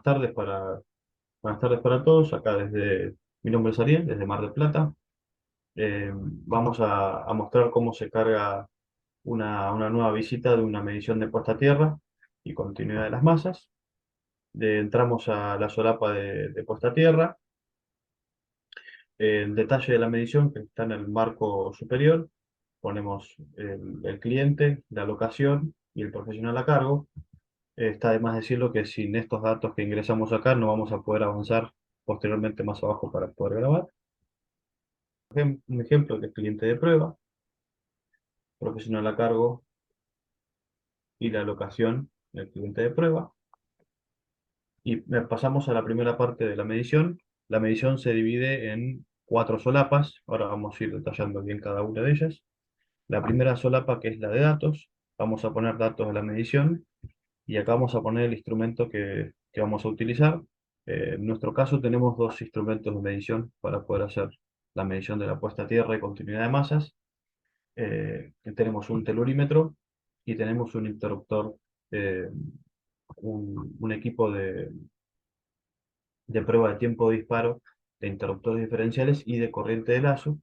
Buenas tardes para todos. Mi nombre es Ariel, desde Mar del Plata. Vamos a mostrar cómo se carga una nueva visita de una medición de puesta a tierra y continuidad de las masas. Entramos a la solapa de puesta a tierra. El detalle de la medición que está en el marco superior. Ponemos el cliente, la locación y el profesional a cargo. Está de más decirlo que sin estos datos que ingresamos acá no vamos a poder avanzar posteriormente más abajo para poder grabar. Un ejemplo de cliente de prueba, profesional a cargo y la locación del cliente de prueba. Y pasamos a la primera parte de la medición. La medición se divide en 4 solapas. Ahora vamos a ir detallando bien cada una de ellas. La primera solapa, que es la de datos, vamos a poner datos de la medición y acá vamos a poner el instrumento que vamos a utilizar. En nuestro caso tenemos dos instrumentos de medición para poder hacer la medición de la puesta a tierra y continuidad de masas. Tenemos un telurímetro y tenemos un interruptor, eh, un equipo de prueba de tiempo de disparo de interruptores diferenciales y de corriente de lazo,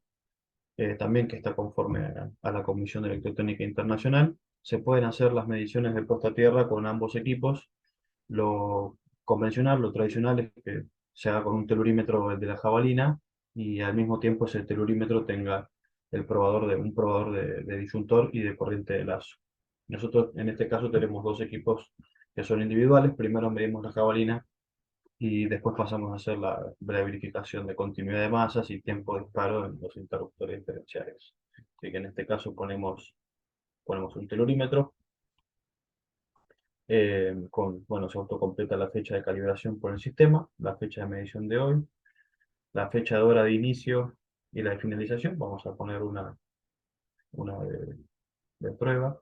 también que está conforme a la Comisión Electrotécnica Internacional. Se pueden hacer las mediciones de puesta a tierra con ambos equipos. Lo convencional, lo tradicional es que se haga con un telurímetro de la jabalina y al mismo tiempo ese telurímetro tenga un probador de disyuntor y de corriente de lazo. Nosotros en este caso tenemos dos equipos que son individuales. Primero medimos la jabalina y después pasamos a hacer la verificación de continuidad de masas y tiempo de disparo en los interruptores diferenciales. Así que en este caso ponemos un telurímetro bueno, se autocompleta la fecha de calibración por el sistema, la fecha de medición de hoy, la fecha de hora de inicio y la de finalización. Vamos a poner una de prueba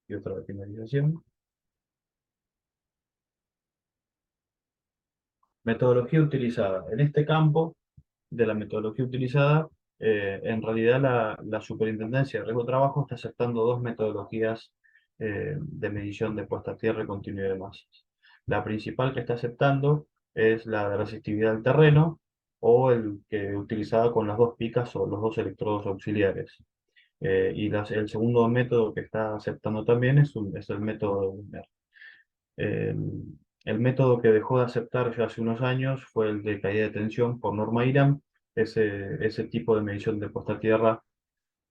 y otra de finalización. Metodología utilizada. En este campo de la metodología utilizada, en realidad la Superintendencia de Riesgo de Trabajo está aceptando dos metodologías de medición de puesta a tierra y continuidad de masas. La principal que está aceptando es la de resistividad al terreno o el que utilizada con las dos picas o los dos electrodos auxiliares. El segundo método que está aceptando también es el método de Wigner. Eh, el método que dejó de aceptar ya hace unos años fue el de caída de tensión por norma IRAM. Ese tipo de medición de puesta a tierra,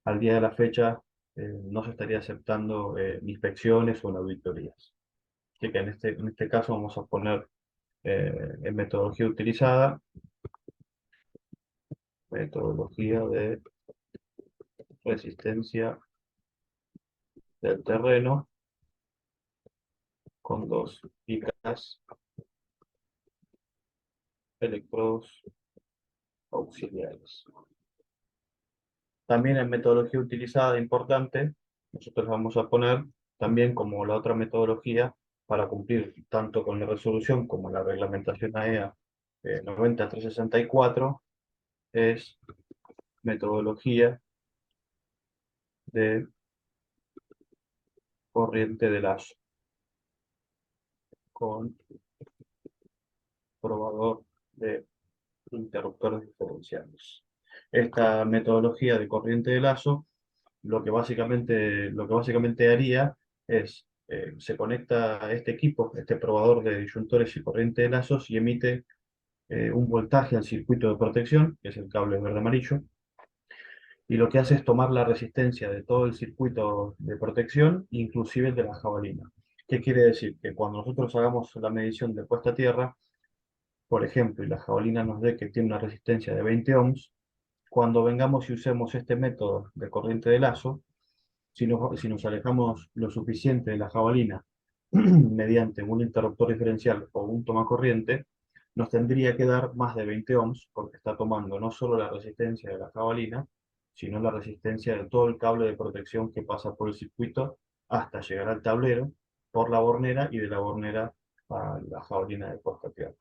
al día de la fecha, no se estaría aceptando inspecciones o en auditorías. Así que en este caso vamos a poner en metodología de resistencia del terreno con dos picas electrodos auxiliares. También en metodología utilizada importante, nosotros vamos a poner también como la otra metodología para cumplir tanto con la resolución como la reglamentación AEA 90364, es metodología de corriente de lazo con probador de interruptores diferenciales. Esta metodología de corriente de lazo lo que básicamente haría es, se conecta a este equipo, este probador de disyuntores y corriente de lazos, y emite un voltaje al circuito de protección, que es el cable verde-amarillo, y lo que hace es tomar la resistencia de todo el circuito de protección, inclusive el de la jabalina. ¿Qué quiere decir? Que cuando nosotros hagamos la medición de puesta a tierra, por ejemplo, y la jabalina nos dé que tiene una resistencia de 20 ohms, cuando vengamos y usemos este método de corriente de lazo, si nos alejamos lo suficiente de la jabalina mediante un interruptor diferencial o un tomacorriente, nos tendría que dar más de 20 ohms porque está tomando no solo la resistencia de la jabalina, sino la resistencia de todo el cable de protección que pasa por el circuito hasta llegar al tablero por la bornera y de la bornera a la jabalina de puesta a tierra.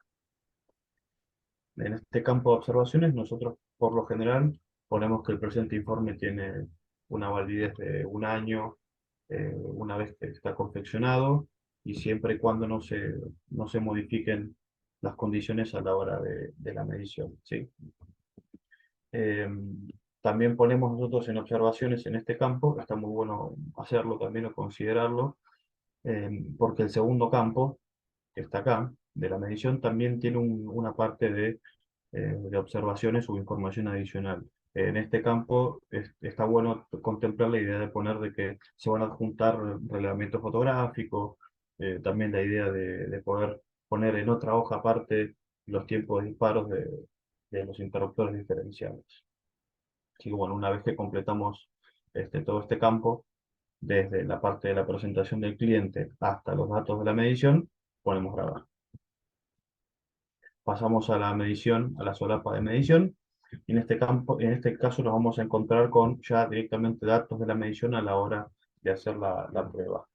En este campo de observaciones, nosotros por lo general ponemos que el presente informe tiene una validez de un año una vez que está confeccionado y siempre y cuando no se modifiquen las condiciones a la hora de la medición, ¿sí? Eh, También ponemos nosotros en observaciones en este campo, está muy bueno hacerlo también o considerarlo, porque el segundo campo, que está acá, de la medición, también tiene una parte de observaciones o información adicional. En este campo está bueno contemplar la idea de poner de que se van a adjuntar relevamientos fotográficos, también la idea de poder poner en otra hoja aparte los tiempos de disparos de los interruptores diferenciales. Así que bueno, una vez que completamos todo este campo, desde la parte de la presentación del cliente hasta los datos de la medición, ponemos grabar. Pasamos a la medición, a la solapa de medición. Y en este campo, en este caso nos vamos a encontrar con ya directamente datos de la medición a la hora de hacer la prueba.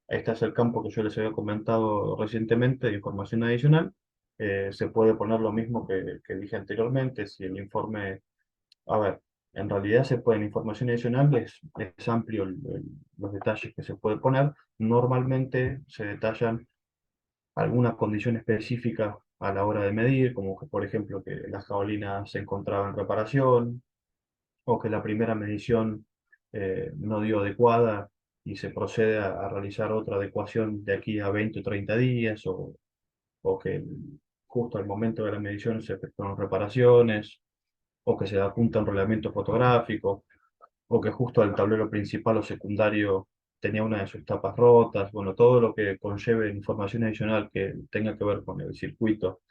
Este es el campo que yo les había comentado recientemente de información adicional. Se puede poner lo mismo que dije anteriormente, si el informe, a ver, en realidad se puede, en información adicional es amplio los detalles que se puede poner. Normalmente se detallan alguna condición específica a la hora de medir, como que, por ejemplo, que la jabalina se encontraba en reparación, o que la primera medición no dio adecuada y se procede a realizar otra adecuación de aquí a 20 o 30 días, o que justo al momento de la medición se efectuaron reparaciones, o que se apunta un relevamiento fotográfico, o que justo el tablero principal o secundario tenía una de sus tapas rotas, bueno, todo lo que conlleve información adicional que tenga que ver con el circuito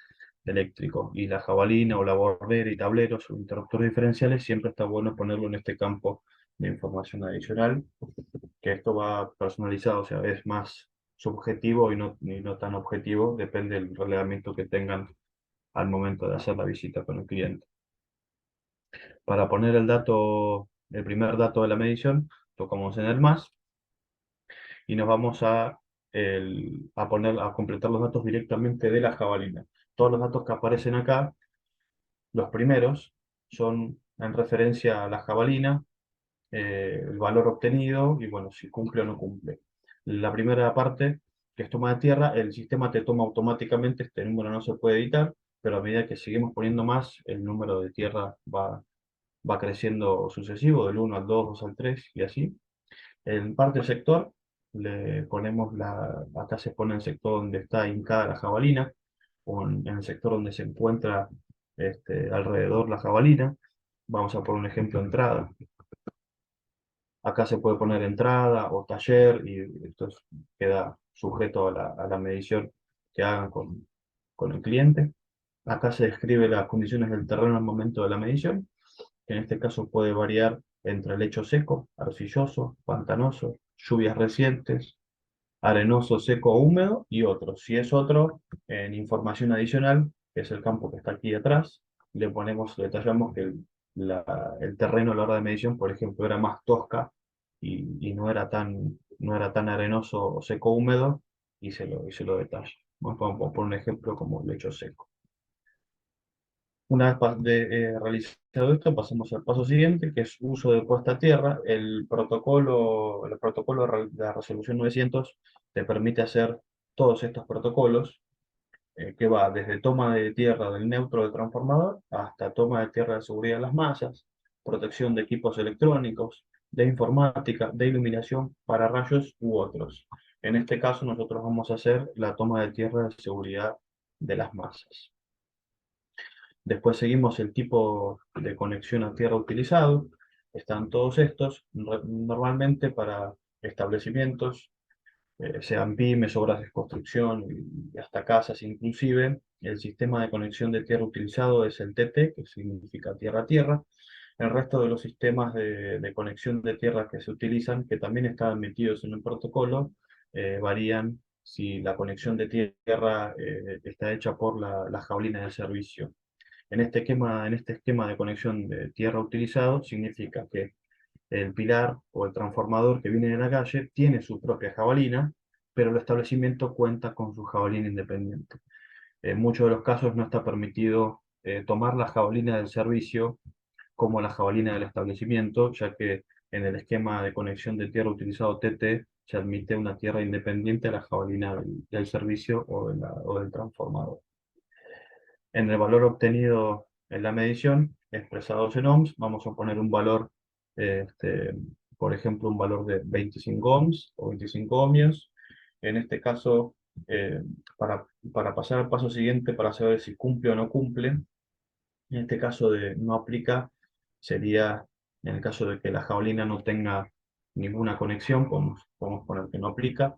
eléctrico y la jabalina o la bordera y tableros o interruptores diferenciales, siempre está bueno ponerlo en este campo de información adicional, que esto va personalizado, o sea, es más subjetivo y no tan objetivo, depende del relevamiento que tengan al momento de hacer la visita con el cliente. Para poner el dato, el primer dato de la medición, tocamos en el más y nos vamos a completar los datos directamente de la jabalina. Todos los datos que aparecen acá, los primeros, son en referencia a la jabalina, el valor obtenido y bueno, si cumple o no cumple. La primera parte, que es toma de tierra, el sistema te toma automáticamente, este número no se puede editar, pero a medida que seguimos poniendo más, el número de tierra va creciendo sucesivo, del 1 al 2, 2 al 3 y así. En parte del sector, le ponemos acá se pone el sector donde está hincada la jabalina, o en el sector donde se encuentra alrededor la jabalina. Vamos a poner un ejemplo, entrada. Acá se puede poner entrada o taller y esto queda sujeto a la medición que hagan con el cliente. Acá se describe las condiciones del terreno al momento de la medición, que en este caso puede variar entre lecho seco, arcilloso, pantanoso, lluvias recientes, arenoso, seco o húmedo y otros. Si es otro, en información adicional, que es el campo que está aquí atrás, le ponemos, le detallamos que el terreno a la hora de medición, por ejemplo, era más tosca y no era tan arenoso o seco húmedo y se lo detalla. Vamos a poner un ejemplo como lecho seco. Una vez realizado esto, pasamos al paso siguiente, que es uso de puesta a tierra. El protocolo de la resolución 900 te permite hacer todos estos protocolos, que va desde toma de tierra del neutro del transformador hasta toma de tierra de seguridad de las masas, protección de equipos electrónicos, de informática, de iluminación para rayos u otros. En este caso, nosotros vamos a hacer la toma de tierra de seguridad de las masas. Después seguimos el tipo de conexión a tierra utilizado. Están todos estos, normalmente para establecimientos, sean pymes, obras de construcción y hasta casas inclusive. El sistema de conexión de tierra utilizado es el TT, que significa tierra a tierra. El resto de los sistemas de conexión de tierra que se utilizan, que también están admitidos en el protocolo, varían si la conexión de tierra está hecha por la jaulina de servicio. En este esquema de conexión de tierra utilizado, significa que el pilar o el transformador que viene de la calle tiene su propia jabalina, pero el establecimiento cuenta con su jabalina independiente. En muchos de los casos no está permitido tomar la jabalina del servicio como la jabalina del establecimiento, ya que en el esquema de conexión de tierra utilizado TT se admite una tierra independiente a la jabalina del servicio o del transformador. En el valor obtenido en la medición, expresados en ohms, vamos a poner un valor, este, por ejemplo, un valor de 25 ohms o 25 ohmios. En este caso, eh, para pasar al paso siguiente, para saber si cumple o no cumple, en este caso de no aplica, sería en el caso de que la jabalina no tenga ninguna conexión, podemos poner que no aplica,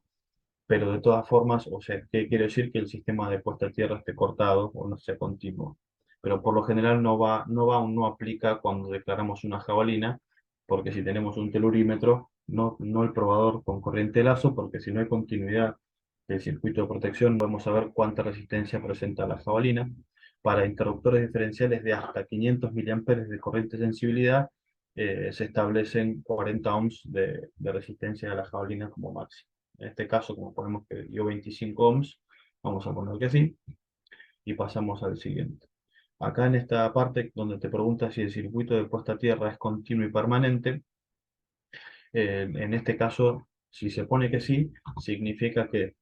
pero de todas formas, o sea, ¿qué quiere decir? Que el sistema de puesta a tierra esté cortado o no sea continuo. Pero por lo general no va o no aplica cuando declaramos una jabalina, porque si tenemos un telurímetro, no el probador con corriente de lazo, porque si no hay continuidad del circuito de protección, no podemos saber cuánta resistencia presenta la jabalina. Para interruptores diferenciales de hasta 500 miliamperes de corriente de sensibilidad, se establecen 40 ohms de resistencia de la jabalina como máximo. En este caso, como ponemos que dio 25 ohms, vamos a poner que sí, y pasamos al siguiente. Acá en esta parte donde te pregunta si el circuito de puesta a tierra es continuo y permanente, en este caso, si se pone que sí, significa que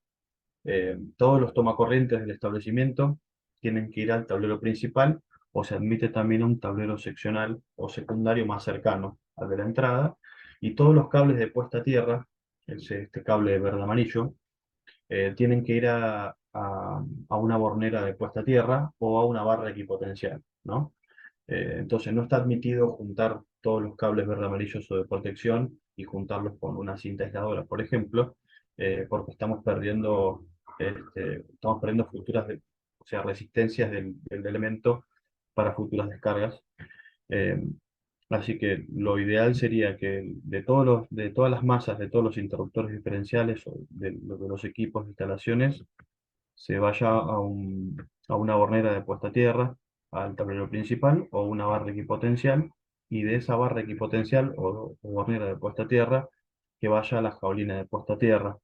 todos los tomacorrientes del establecimiento tienen que ir al tablero principal o se admite también un tablero seccional o secundario más cercano al de la entrada, y todos los cables de puesta a tierra, este cable verde amarillo, tienen que ir a una bornera de puesta a tierra o a una barra equipotencial, ¿no? Entonces no está admitido juntar todos los cables verde amarillos o de protección y juntarlos con una cinta aisladora, por ejemplo, porque estamos perdiendo o sea, resistencias del elemento para futuras descargas. Eh, Así que lo ideal sería que de todas las masas, de todos los interruptores diferenciales o de los equipos de instalaciones, se vaya a una bornera de puesta a tierra, al tablero principal o una barra equipotencial, y de esa barra equipotencial o bornera de puesta a tierra, que vaya a la jaulina de puesta a tierra.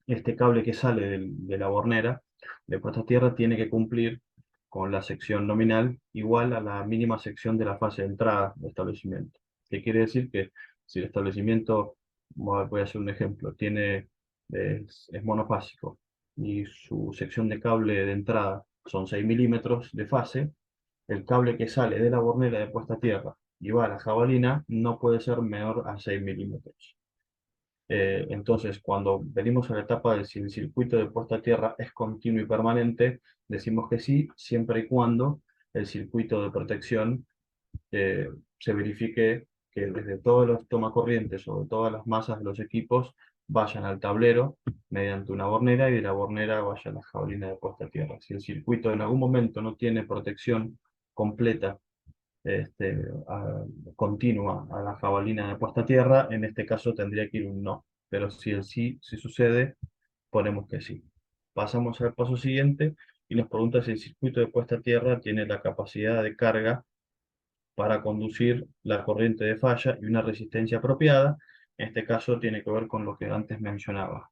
Este cable que sale de la bornera de puesta a tierra tiene que cumplir con la sección nominal igual a la mínima sección de la fase de entrada del establecimiento. ¿Qué quiere decir? Que si el establecimiento, voy a hacer un ejemplo, es monofásico y su sección de cable de entrada son 6 milímetros de fase, el cable que sale de la bornera de puesta a tierra y va a la jabalina no puede ser menor a 6 milímetros. Entonces, cuando venimos a la etapa de si el circuito de puesta a tierra es continuo y permanente, decimos que sí, siempre y cuando el circuito de protección se verifique que desde todos los tomacorrientes o de todas las masas de los equipos vayan al tablero mediante una bornera y de la bornera vaya a la jabalina de puesta a tierra. Si el circuito en algún momento no tiene protección completa, continua a la jabalina de puesta a tierra, en este caso tendría que ir un no. Pero si el sí, si sucede, ponemos que sí. Pasamos al paso siguiente y nos pregunta si el circuito de puesta a tierra tiene la capacidad de carga para conducir la corriente de falla y una resistencia apropiada. En este caso tiene que ver con lo que antes mencionaba.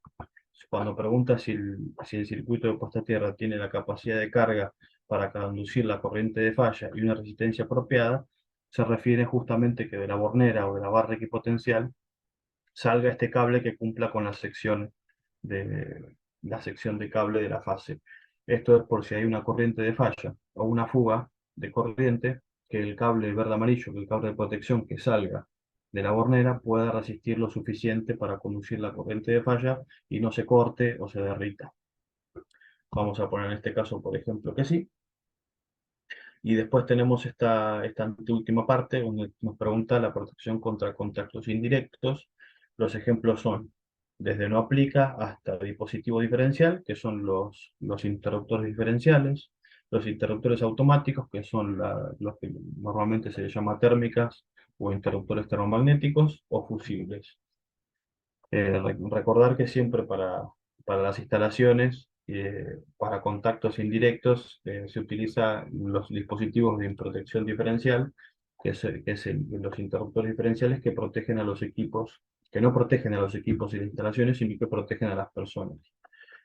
Cuando pregunta si el circuito de puesta a tierra tiene la capacidad de carga para conducir la corriente de falla y una resistencia apropiada, se refiere justamente que de la bornera o de la barra equipotencial salga este cable que cumpla con la sección de cable de la fase. Esto es por si hay una corriente de falla o una fuga de corriente, que el cable verde amarillo, que el cable de protección que salga de la bornera pueda resistir lo suficiente para conducir la corriente de falla y no se corte o se derrita. Vamos a poner en este caso, por ejemplo, que sí. Y después tenemos esta última parte donde nos pregunta la protección contra contactos indirectos. Los ejemplos son desde no aplica hasta dispositivo diferencial, que son los interruptores diferenciales, los interruptores automáticos, que son los que normalmente se les llama térmicas o interruptores termomagnéticos o fusibles. Recordar que siempre para las instalaciones, para contactos indirectos, se utilizan los dispositivos de protección diferencial, los interruptores diferenciales que protegen a los equipos, que no protegen a los equipos y las instalaciones, sino que protegen a las personas.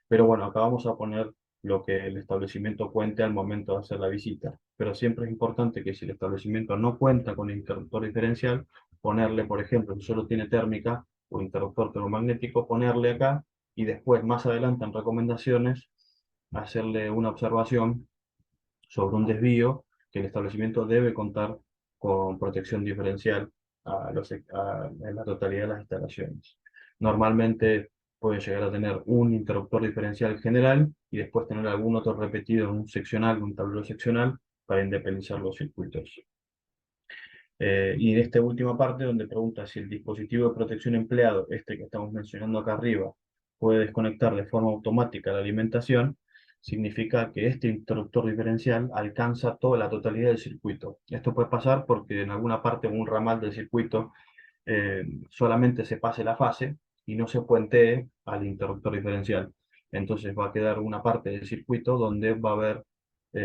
Pero bueno, acá vamos a poner lo que el establecimiento cuente al momento de hacer la visita. Pero siempre es importante que si el establecimiento no cuenta con interruptor diferencial, ponerle, por ejemplo, si solo tiene térmica o interruptor termomagnético, ponerle acá y después, más adelante en recomendaciones, hacerle una observación sobre un desvío que el establecimiento debe contar con protección diferencial en la totalidad de las instalaciones. Normalmente puede llegar a tener un interruptor diferencial general y después tener algún otro repetido en un seccional, un tablero seccional, para independizar los circuitos. Y en esta última parte, donde pregunta si el dispositivo de protección empleado, este que estamos mencionando acá arriba, puede desconectar de forma automática la alimentación, significa que este interruptor diferencial alcanza toda la totalidad del circuito. Esto puede pasar porque en alguna parte o un ramal del circuito solamente se pase la fase y no se puentee al interruptor diferencial. Entonces va a quedar una parte del circuito donde va a haber,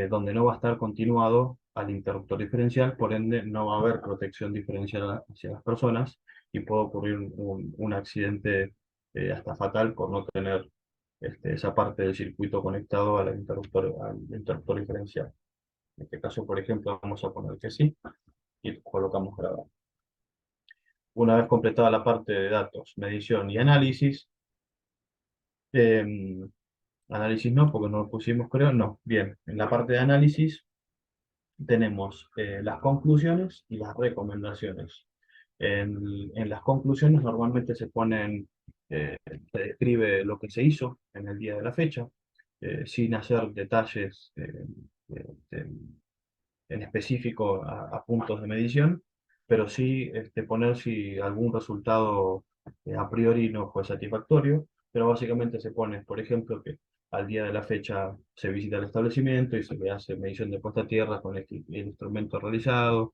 donde no va a estar continuado al interruptor diferencial, por ende no va a haber protección diferencial hacia las personas y puede ocurrir un accidente hasta fatal por no tener esa parte del circuito conectado al interruptor diferencial. En este caso, por ejemplo, vamos a poner que sí y colocamos grabar. Una vez completada la parte de datos, medición y análisis, em, análisis no, porque no lo pusimos, creo, no. Bien, en la parte de análisis tenemos las conclusiones y las recomendaciones. En las conclusiones normalmente se describe lo que se hizo en el día de la fecha, sin hacer detalles de- en específico a puntos de medición, pero sí poner si algún resultado a priori no fue satisfactorio, pero básicamente se pone, por ejemplo, que al día de la fecha se visita el establecimiento y se le hace medición de puesta a tierra con el instrumento realizado,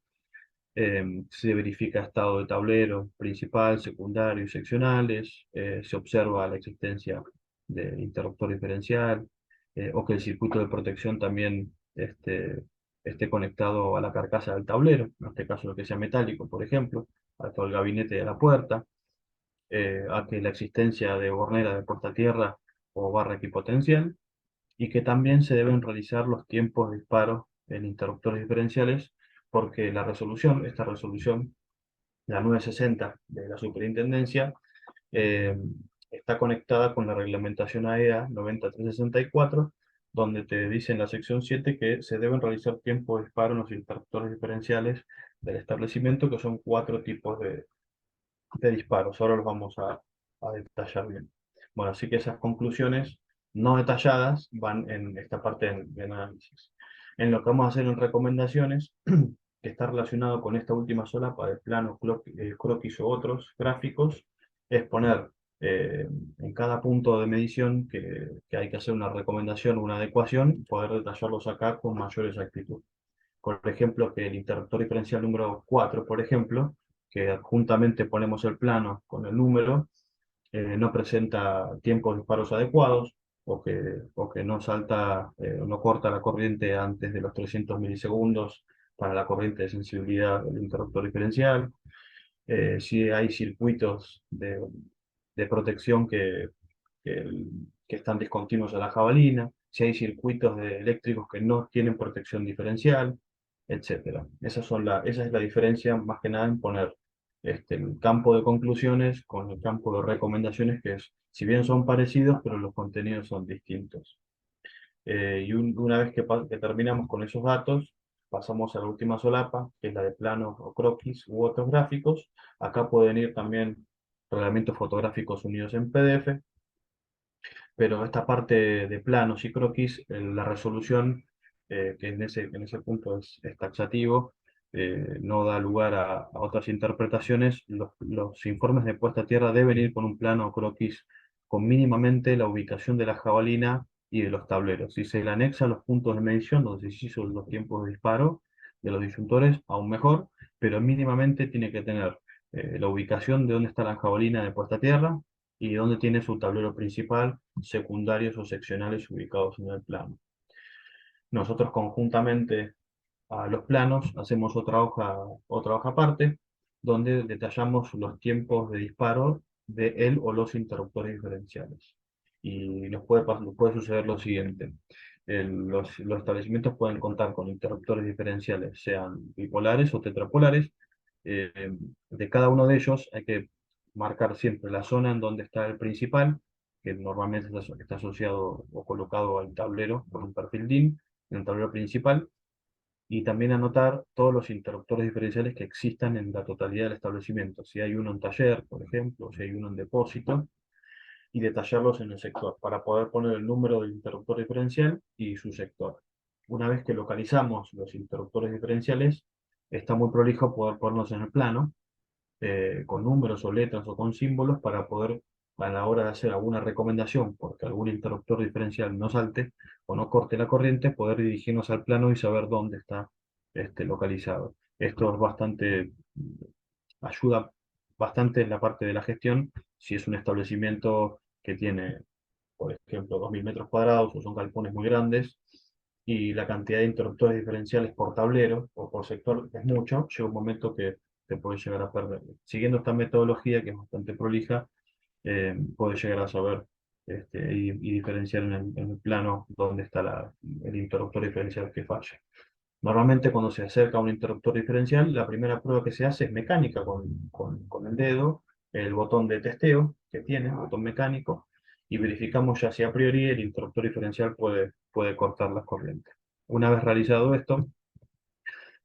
se verifica estado de tablero principal, secundario y seccionales, se observa la existencia de interruptor diferencial, o que el circuito de protección también esté conectado a la carcasa del tablero, en este caso lo que sea metálico, por ejemplo, a todo el gabinete de la puerta, a que la existencia de bornera de puesta a tierra o barra equipotencial, y que también se deben realizar los tiempos de disparo en interruptores diferenciales, porque esta resolución, la 960 de la Superintendencia, eh, está conectada con la reglamentación AEA 90364, donde te dice en la sección 7 que se deben realizar tiempos de disparo en los interruptores diferenciales del establecimiento, que son 4 tipos de disparos. Ahora los vamos a detallar bien. Bueno, así que esas conclusiones no detalladas van en esta parte de análisis. En lo que vamos a hacer en recomendaciones, que está relacionado con esta última solapa de plano, croquis u otros gráficos, es poner en cada punto de medición que hay que hacer una recomendación o una adecuación, poder detallarlos acá con mayor exactitud. Por ejemplo, que el interruptor diferencial número 4, por ejemplo, que adjuntamente ponemos el plano con el número, no presenta tiempos de disparos adecuados, o que no salta, no corta la corriente antes de los 300 milisegundos para la corriente de sensibilidad del interruptor diferencial. Si hay circuitos de protección que, que están discontinuos a la jabalina, si hay circuitos eléctricos que no tienen protección diferencial, etcétera. Esa es la diferencia más que nada en poner el campo de conclusiones con el campo de recomendaciones, que es, si bien son parecidos, pero los contenidos son distintos. Una vez que terminamos con esos datos, pasamos a la última solapa, que es la de planos o croquis u otros gráficos. Acá pueden ir también reglamentos fotográficos unidos en PDF, pero esta parte de planos y croquis, la resolución, que en ese punto es taxativo, no da lugar a otras interpretaciones. Los informes de puesta a tierra deben ir con un plano o croquis con mínimamente la ubicación de la jabalina y de los tableros. Si se le anexa los puntos de medición donde se hizo los tiempos de disparo de los disyuntores, aún mejor, pero mínimamente tiene que tener la ubicación de dónde está la jabalina de puesta a tierra y dónde tiene su tablero principal, secundarios o seccionales ubicados en el plano. Nosotros conjuntamente a los planos hacemos otra hoja aparte, donde detallamos los tiempos de disparo de él o los interruptores diferenciales. Y nos puede suceder lo siguiente. Los establecimientos pueden contar con interruptores diferenciales, sean bipolares o tetrapolares, Eh, de cada uno de ellos hay que marcar siempre la zona en donde está el principal, que normalmente está asociado o colocado al tablero con un perfil DIN, en el tablero principal, y también anotar todos los interruptores diferenciales que existan en la totalidad del establecimiento. Si hay uno en taller, por ejemplo, si hay uno en depósito, y detallarlos en el sector para poder poner el número del interruptor diferencial y su sector. Una vez que localizamos los interruptores diferenciales, está muy prolijo poder ponerlos en el plano, con números o letras o con símbolos para poder, a la hora de hacer alguna recomendación, porque algún interruptor diferencial no salte o no corte la corriente, poder dirigirnos al plano y saber dónde está localizado. Esto es bastante, ayuda bastante en la parte de la gestión, si es un establecimiento que tiene, por ejemplo, 2000 metros cuadrados o son galpones muy grandes y la cantidad de interruptores diferenciales por tablero o por sector es mucho, llega un momento que te puedes llegar a perder. Siguiendo esta metodología, que es bastante prolija, puedes llegar a saber y diferenciar en el plano dónde está el interruptor diferencial que falla. Normalmente cuando se acerca a un interruptor diferencial, la primera prueba que se hace es mecánica con el dedo, el botón de testeo que tiene, el botón mecánico, y verificamos ya si a priori el interruptor diferencial puede cortar las corrientes. Una vez realizado esto,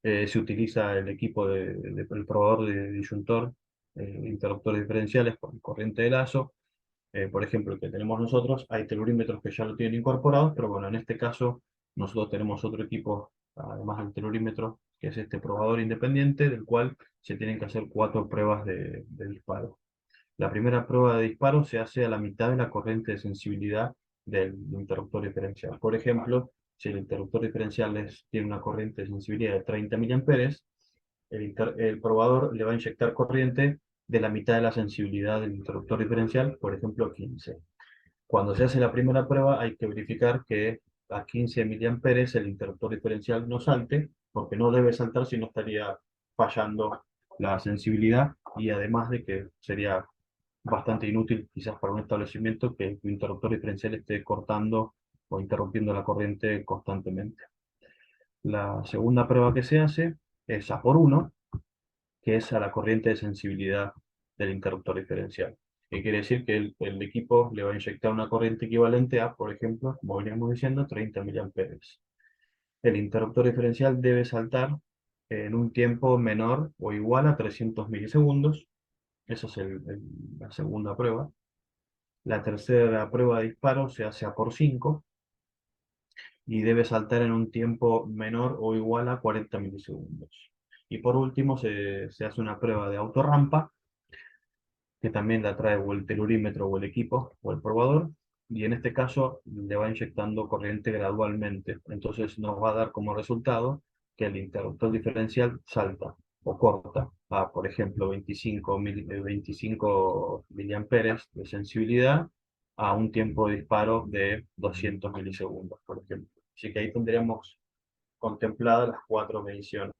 se utiliza el equipo el probador de disyuntor, interruptores diferenciales con corriente de lazo. Por ejemplo, el que tenemos nosotros, hay telurímetros que ya lo tienen incorporados, pero bueno, en este caso nosotros tenemos otro equipo, además del telurímetro, que es este probador independiente, del cual se tienen que hacer 4 pruebas de disparo. La primera prueba de disparo se hace a la mitad de la corriente de sensibilidad del interruptor diferencial. Por ejemplo, si el interruptor diferencial tiene una corriente de sensibilidad de 30 miliamperes, el probador le va a inyectar corriente de la mitad de la sensibilidad del interruptor diferencial, por ejemplo 15. Cuando se hace la primera prueba hay que verificar que a 15 miliamperes el interruptor diferencial no salte, porque no debe saltar si no estaría fallando la sensibilidad, y además de que sería bastante inútil quizás para un establecimiento que el interruptor diferencial esté cortando o interrumpiendo la corriente constantemente. La segunda prueba que se hace es A por 1, que es a la corriente de sensibilidad del interruptor diferencial. Que quiere decir que el equipo le va a inyectar una corriente equivalente a, por ejemplo, como veníamos diciendo, 30 miliamperes. El interruptor diferencial debe saltar en un tiempo menor o igual a 300 milisegundos. Esa es la segunda prueba. La tercera prueba de disparo se hace a por 5 y debe saltar en un tiempo menor o igual a 40 milisegundos. Y por último se hace una prueba de autorrampa, que también la trae o el telurímetro o el equipo o el probador, y en este caso le va inyectando corriente gradualmente. Entonces nos va a dar como resultado que el interruptor diferencial salta o corta a, por ejemplo, 25 miliamperes de sensibilidad a un tiempo de disparo de 200 milisegundos, por ejemplo. Así que ahí tendríamos contempladas las 4 mediciones.